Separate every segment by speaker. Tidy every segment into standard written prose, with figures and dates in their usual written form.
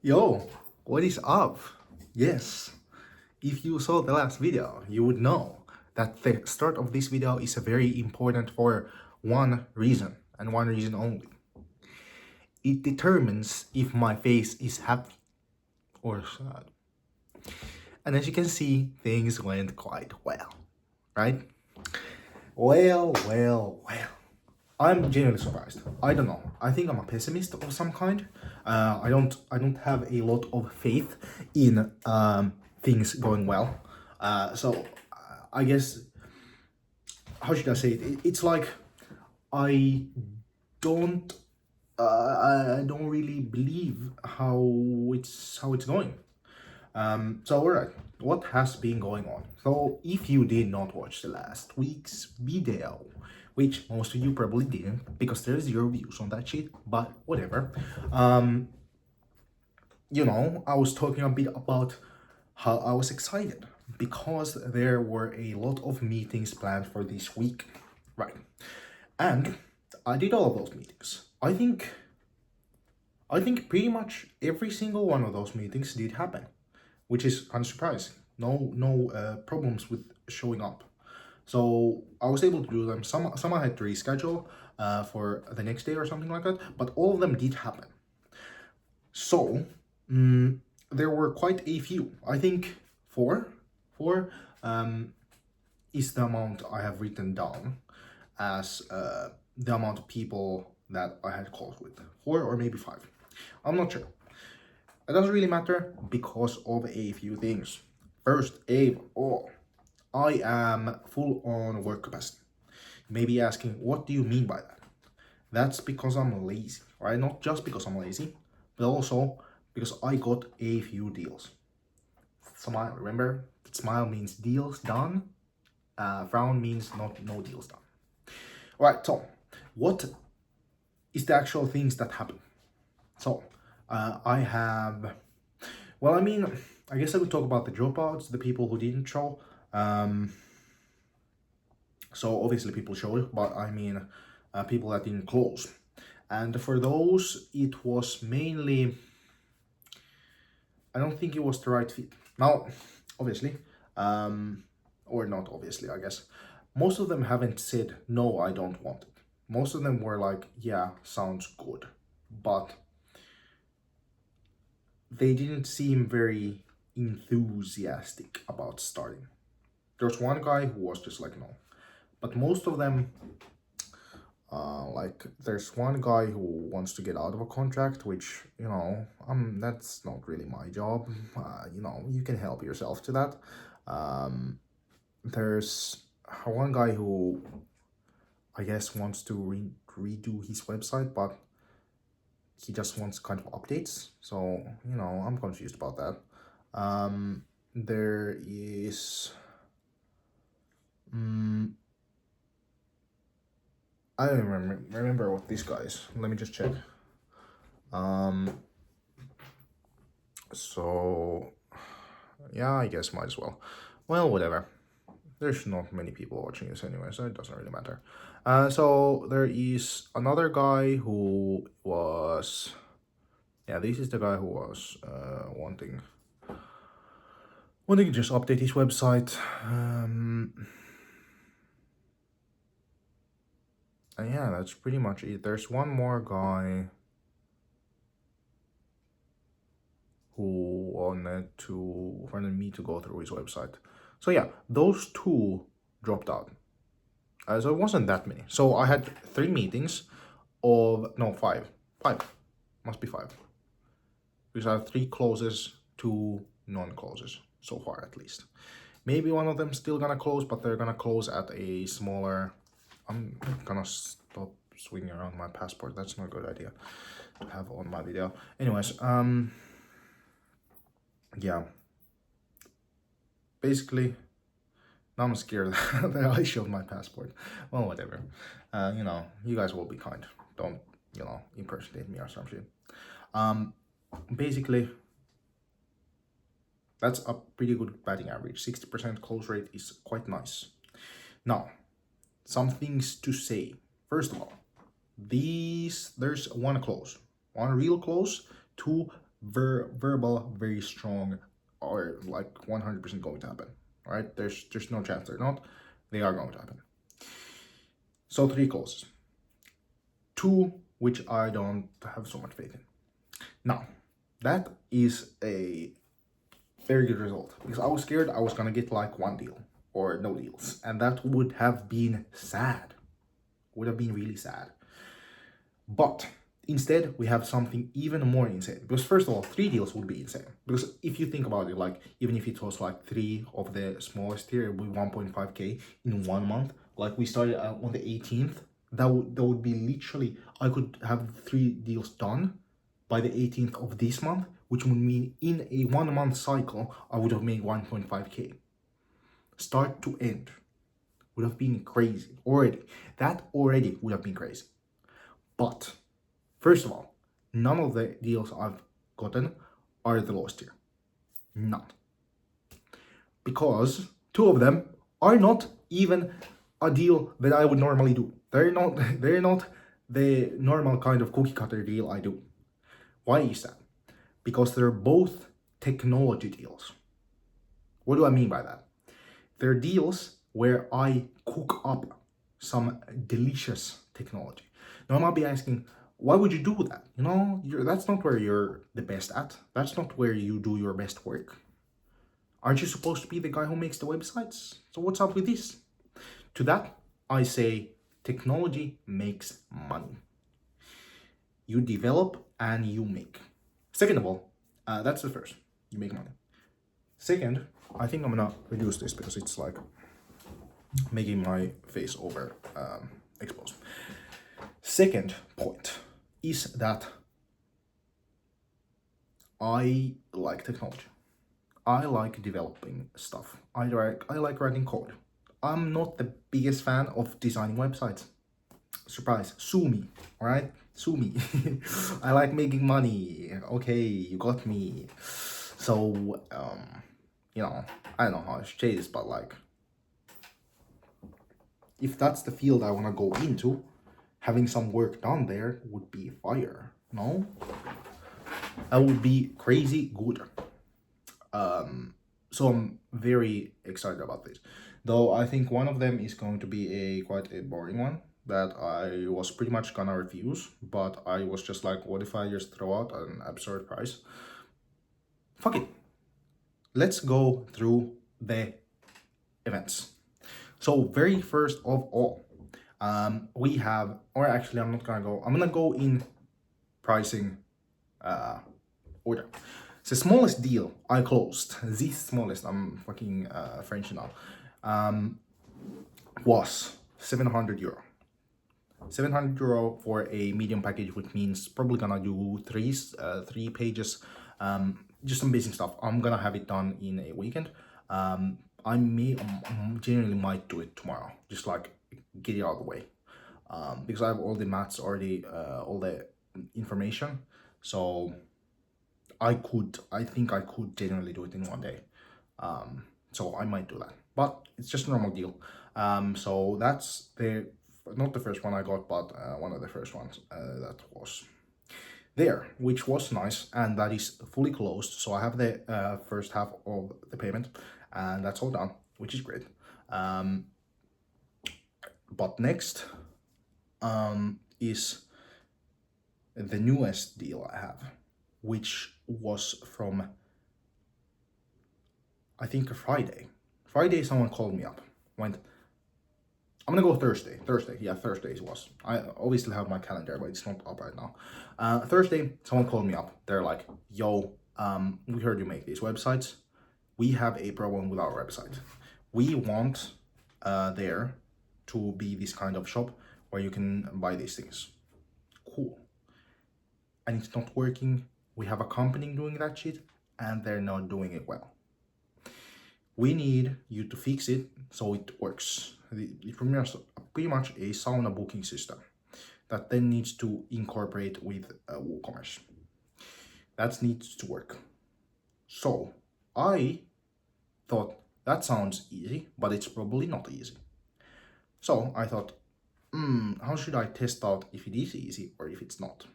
Speaker 1: Yo, what is up? Yes, if you saw the last video, you would know that the start of this video is very important for one reason and one reason only. It determines if my face is happy or sad. And as you can see, things went quite well, right? Well. I'm genuinely surprised. I don't know. I think I'm a pessimist of some kind. I don't have a lot of faith in things going well. I guess, how should I say it? It's like I don't I don't really believe how it's going. So alright, what has been going on? So if you did not watch the last week's video, which most of you probably didn't, because there's zero views on that shit, but whatever. I was talking a bit about how I was excited because there were a lot of meetings planned for this week, right? And I did all of those meetings. I think pretty much every single one of those meetings did happen, which is kind of surprising. No problems with showing up. So I was able to do them. Some I had to reschedule for the next day or something like that, but all of them did happen. So there were quite a few. I think four is the amount I have written down as the amount of people that I had calls with. Four or maybe five. I'm not sure. It doesn't really matter because of a few things. First of all, I am full on work capacity. You may be asking, what do you mean by that? That's because I'm lazy, right? Not just because I'm lazy, but also because I got a few deals. Smile, remember? Smile means deals done. Frown means no deals done. All right, so what is the actual things that happen? So I have, well, I guess I could talk about the dropouts, the people who didn't show. So obviously people showed, but people that didn't close. And for those, it was mainly, I don't think it was the right fit. Now, obviously, or not obviously, I guess, most of them haven't said, no, I don't want it. Most of them were like, yeah, sounds good. But they didn't seem very enthusiastic about starting. There's one guy who was just like, no. But most of them, there's one guy who wants to get out of a contract, which, that's not really my job. You can help yourself to that. There's one guy who, I guess, wants to redo his website, but he just wants kind of updates. So, I'm confused about that. There is... I don't remember what this guy is. Let me just check. So, yeah, I guess might as well. Well, whatever. There's not many people watching this anyway, so it doesn't really matter. So there is another guy who was... Yeah, this is the guy who was wanting to just update his website. And yeah, that's pretty much it. There's one more guy who wanted me to go through his website. So yeah, those two dropped out. So it wasn't that many. So I had 3 meetings of, no, 5. 5. Must be 5. Because I have 3 closes, 2 non-closes, so far at least. Maybe one of them still gonna close, but they're gonna close at a smaller... I'm gonna stop swinging around my passport. That's not a good idea to have on my video. Anyways, yeah. Basically, now I'm scared that I showed my passport. Well, whatever. You guys will be kind. Don't, impersonate me or some shit. Basically, that's a pretty good batting average. 60% close rate is quite nice. Now, some things to say. First of all, there's one close. One real close, 2 verbal, very strong, are like 100% going to happen. All right, there's no chance they're not. They are going to happen. So 3 clauses. 2 which I don't have so much faith in. Now, that is a very good result because I was scared I was gonna get like 1 deal or no deals, and that would have been sad. Would have been really sad. But instead, we have something even more insane. Because first of all, 3 deals would be insane. Because if you think about it, like even if it was like 3 of the smallest tier, it would be 1.5k in 1 month. Like we started on the 18th. That would be literally, I could have 3 deals done by the 18th of this month, which would mean in a 1 month cycle, I would have made 1.5k. Start to end would have been crazy already. That already would have been crazy. But first of all, none of the deals I've gotten are the lowest tier. None. Because 2 of them are not even a deal that I would normally do. They're not the normal kind of cookie cutter deal I do. Why is that? Because they're both technology deals. What do I mean by that? They're deals where I cook up some delicious technology. Now I might be asking, why would you do that? You know, that's not where you're the best at. That's not where you do your best work. Aren't you supposed to be the guy who makes the websites? So what's up with this? To that, I say technology makes money. You develop and you make. Second of all, that's the first. You make money. Second, I think I'm gonna reduce this because it's like making my face over exposed. Second point is that I like technology. I like developing stuff. I like writing code. I'm not the biggest fan of designing websites. Surprise, sue me, alright? Sue me. I like making money. Okay, you got me. So, you know, I don't know how I should say this, but like, if that's the field I want to go into, having some work done there would be fire, no? That would be crazy good. So I'm very excited about this. Though I think one of them is going to be quite a boring one that I was pretty much gonna refuse, but I was just like, what if I just throw out an absurd price? Fuck it. Let's go through the events. So very first of all, we have, or actually I'm gonna go in pricing order. The smallest deal I closed, the smallest, I'm fucking French now, was 700 euro. 700 euro for a medium package, which means probably gonna do 3 pages, just some basic stuff. I'm gonna have it done in a weekend. I generally might do it tomorrow, just like get it out of the way, because I have all the maths already, all the information, so I think I could generally do it in 1 day. So I might do that, but it's just a normal deal. So that's not the first one I got, but one of the first ones that was there, which was nice, and that is fully closed. So I have the first half of the payment, and that's all done, which is great. But next is the newest deal I have, which was from, I think, Friday. Friday, someone called me up, went, I'm gonna go Thursday. Yeah, Thursday it was. I obviously have my calendar, but it's not up right now. Thursday, someone called me up. They're like, yo, we heard you make these websites. We have a problem with our website. We want there to be this kind of shop where you can buy these things. Cool. And it's not working. We have a company doing that shit, and they're not doing it well. We need you to fix it so it works. It's pretty much a sauna booking system that then needs to incorporate with WooCommerce. That needs to work. So I thought that sounds easy, but it's probably not easy. So I thought, how should I test out if it is easy or if it's not?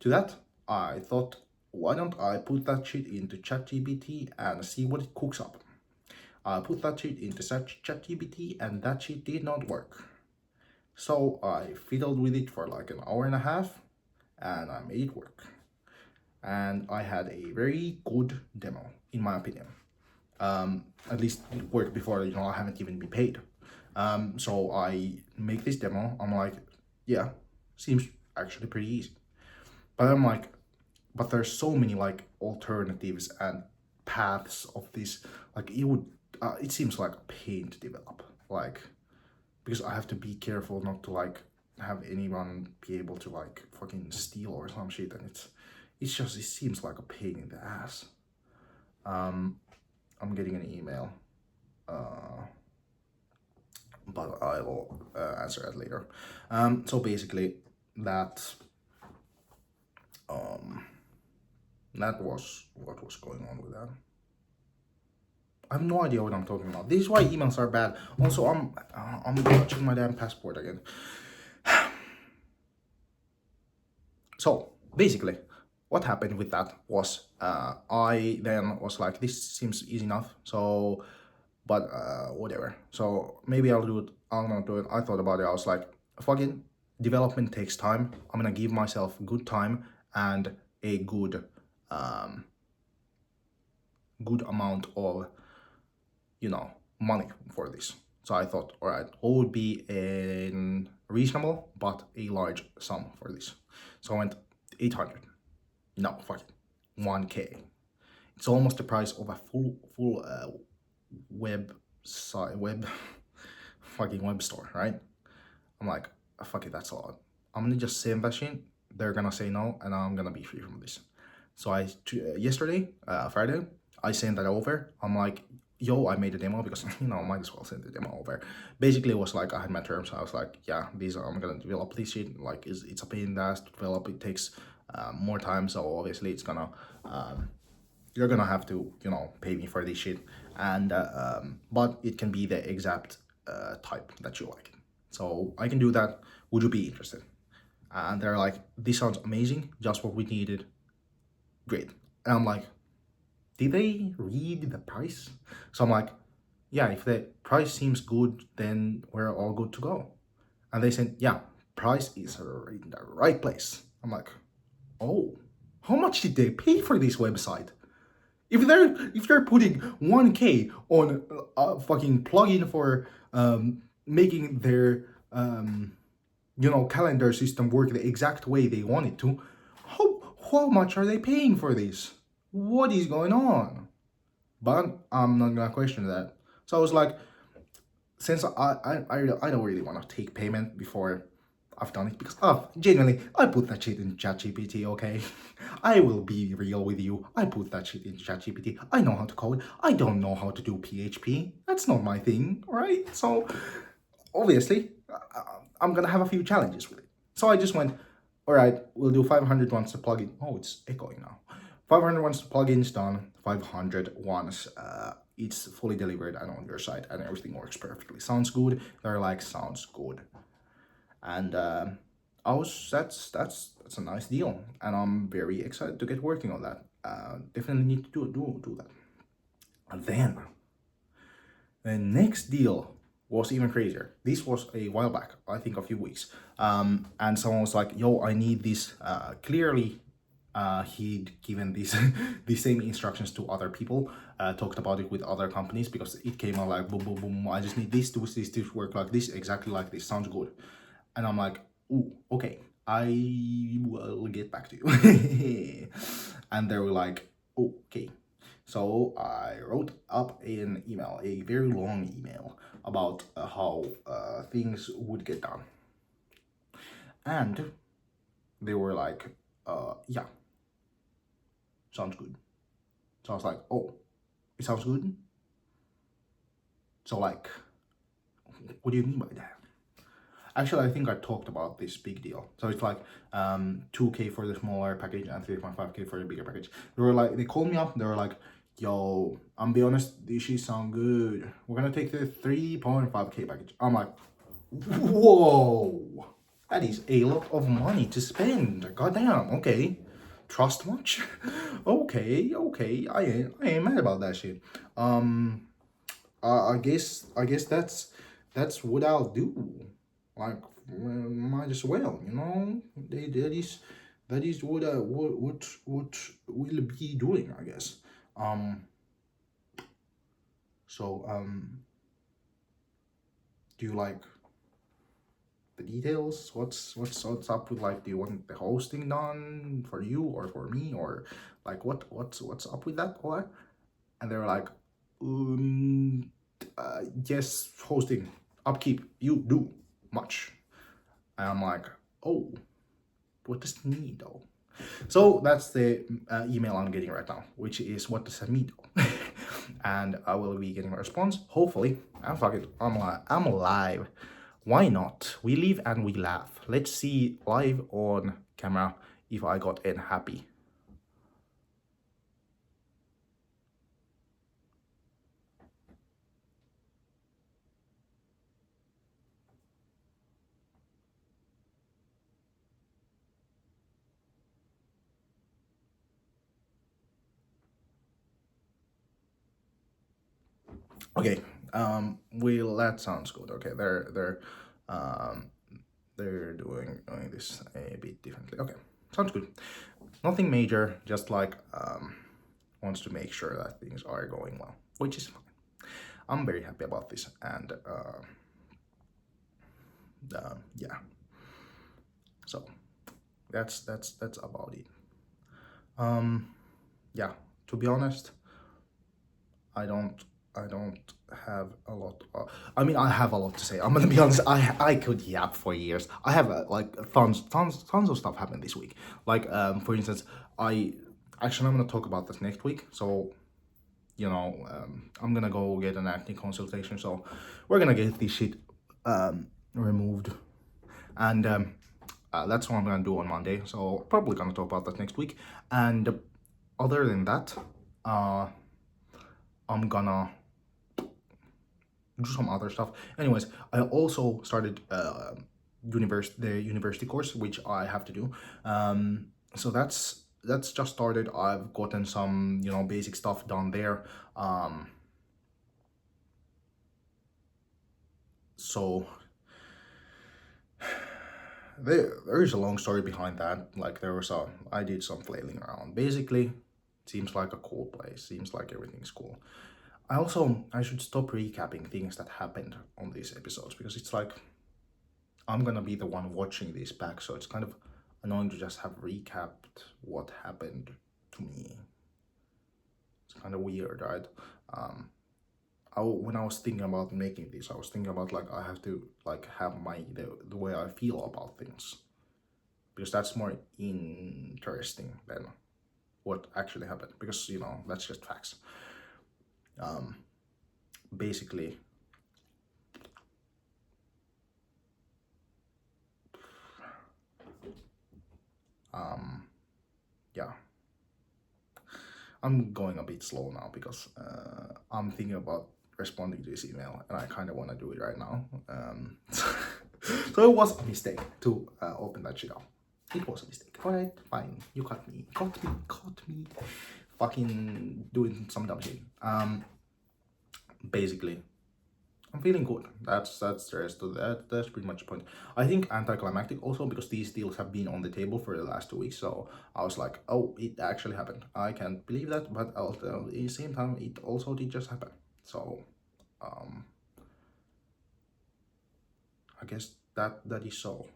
Speaker 1: To that, I thought, why don't I put that shit into ChatGPT and see what it cooks up. I put that shit into ChatGPT and that shit did not work. So I fiddled with it for like an hour and a half and I made it work. And I had a very good demo, in my opinion. At least it worked before, I haven't even been paid. So I make this demo, I'm like, yeah, seems actually pretty easy. But I'm like, but there's so many like alternatives and paths of this, like it seems like a pain to develop, like, because I have to be careful not to like have anyone be able to like fucking steal or some shit, and it seems like a pain in the ass. I'm getting an email, but I will answer that later. So basically that that was what was going on with that. I have no idea what I'm talking about. This is why emails are bad. Also, I'm watching my damn passport again. So basically, what happened with that was I then was like, this seems easy enough. So, but whatever. So maybe I'll do it. I'll not do it. I thought about it. I was like, fucking development takes time. I'm gonna give myself good time and a good amount of money for this. So I thought, all right, what would be a reasonable but a large sum for this? So I went 800. No, fuck it, 1K. It's almost the price of a full web fucking web store, right? I'm like, fuck it, that's a lot. I'm gonna just send that shit. They're gonna say no, and I'm gonna be free from this. So yesterday, Friday, I sent that over. I'm like, yo, I made a demo because might as well send the demo over. Basically, it was like I had my terms. I was like, yeah, I'm gonna develop this shit. Like, it's a pain in the ass to develop. It takes more time, so obviously it's gonna you're gonna have to pay me for this shit. And but it can be the exact type that you like. So I can do that. Would you be interested? And they're like, this sounds amazing, just what we needed. Great. And I'm like, did they read the price? So I'm like, yeah, if the price seems good, then we're all good to go. And they said, yeah, price is in the right place. I'm like, oh, how much did they pay for this website? If they're putting 1K on a fucking plugin for making their calendar system work the exact way they want it to, how much are they paying for this? What is going on? But I'm not gonna question that. So I was like, since I don't really want to take payment before I've done it, because genuinely, I put that shit in ChatGPT, okay? I will be real with you. I put that shit in ChatGPT. I know how to code. I don't know how to do PHP. That's not my thing, right? So obviously, I'm gonna have a few challenges with it. So I just went, all right, we'll do 500 once the plugin. Oh, it's echoing now. 500 once the plugin's done. 500 once it's fully delivered and on your site and everything works perfectly. Sounds good. They're like, sounds good. And that's a nice deal, and I'm very excited to get working on that. Definitely need to do that. And then the next deal was even crazier. This was a while back, I think a few weeks. And someone was like, yo, I need this. Clearly, he'd given these the same instructions to other people, talked about it with other companies, because it came out like boom, boom, boom. I just need this to work like this, exactly like this. Sounds good. And I'm like, ooh, okay, I will get back to you. And they were like, okay. So I wrote up an email, a very long email, about how things would get done. And they were like, yeah, sounds good. So I was like, oh, it sounds good? So like, what do you mean by that? Actually, I think I talked about this big deal. So it's like 2K for the smaller package and 3.5K for the bigger package. They called me up. They were like, yo, I'm be honest, this shit sound good. We're gonna take the 3.5K package. I'm like, whoa, that is a lot of money to spend. Goddamn, okay. trust much. Okay, I ain't mad about that shit. Um, I guess that's what I'll do. Like, might as well, you know. That is what we'll be doing, I guess. Um, so do you like the details? What's up with, like, do you want the hosting done for you or for me, or like what's up with that, or? And they were like, um, yes, hosting, upkeep, you do much. And I'm like, oh, what does it mean though? So that's the email I'm getting right now, which is, what does that mean though? And I will be getting a response, hopefully. And fuck it, I'm alive. Why not? We live and we laugh. Let's see live on camera if I got in happy. Okay, well, that sounds good. Okay, um they're doing this a bit differently. Okay, sounds good. Nothing major, just like wants to make sure that things are going well, which is fine. I'm very happy about this, and yeah. So that's about it. Um, yeah. To be honest, I don't I don't have a lot. I mean, I have a lot to say. I'm gonna be honest. I could yap for years. I have like tons of stuff happened this week. Like for instance, I'm gonna talk about this next week. So I'm gonna go get an acting consultation. So we're gonna get this shit removed, and that's what I'm gonna do on Monday. So probably gonna talk about that next week. And other than that, uh, I'm gonna do some other stuff. Anyways, I also started the university course, which I have to do. So that's just started. I've gotten some basic stuff done there. So there is a long story behind that. Like, I did some flailing around. Basically, seems like a cool place. Seems like everything's cool. I should stop recapping things that happened on these episodes, because it's like I'm gonna be the one watching these back, so it's kind of annoying to just have recapped what happened to me. It's kind of weird, right? Um, when I was thinking about making this, I was thinking about, like, I have to, like, have the way I feel about things, because that's more interesting than what actually happened, because that's just facts. Basically, yeah, I'm going a bit slow now because I'm thinking about responding to this email, and I kind of want to do it right now. So it was a mistake to open that shit up. It was a mistake. Alright, fine. You caught me. Caught me. Fucking doing some dumb shit. Basically, I'm feeling good. That's the rest of that. That's pretty much the point. I think anticlimactic also, because these deals have been on the table for the last 2 weeks. So I was like, oh, it actually happened. I can't believe that, but also, at the same time, it also did just happen. So I guess that is so.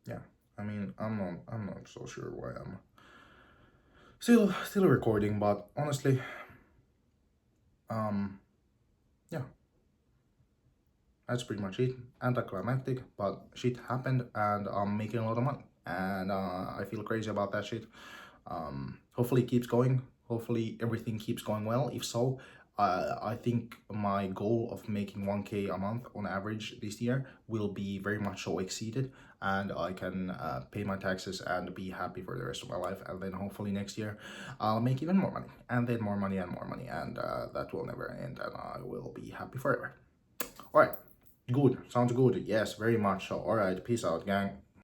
Speaker 1: Yeah, I mean, I'm not so sure why I'm still recording, but honestly, yeah, that's pretty much it. Anticlimactic, but shit happened, and I'm making a lot of money, and I feel crazy about that shit. Hopefully it keeps going. Hopefully everything keeps going well. If so, I think my goal of making 1K a month on average this year will be very much so exceeded, and I can pay my taxes and be happy for the rest of my life. And then hopefully next year I'll make even more money, and then more money and more money, and that will never end, and I will be happy forever. All right, good, sounds good. Yes, very much so. All right, peace out, gang.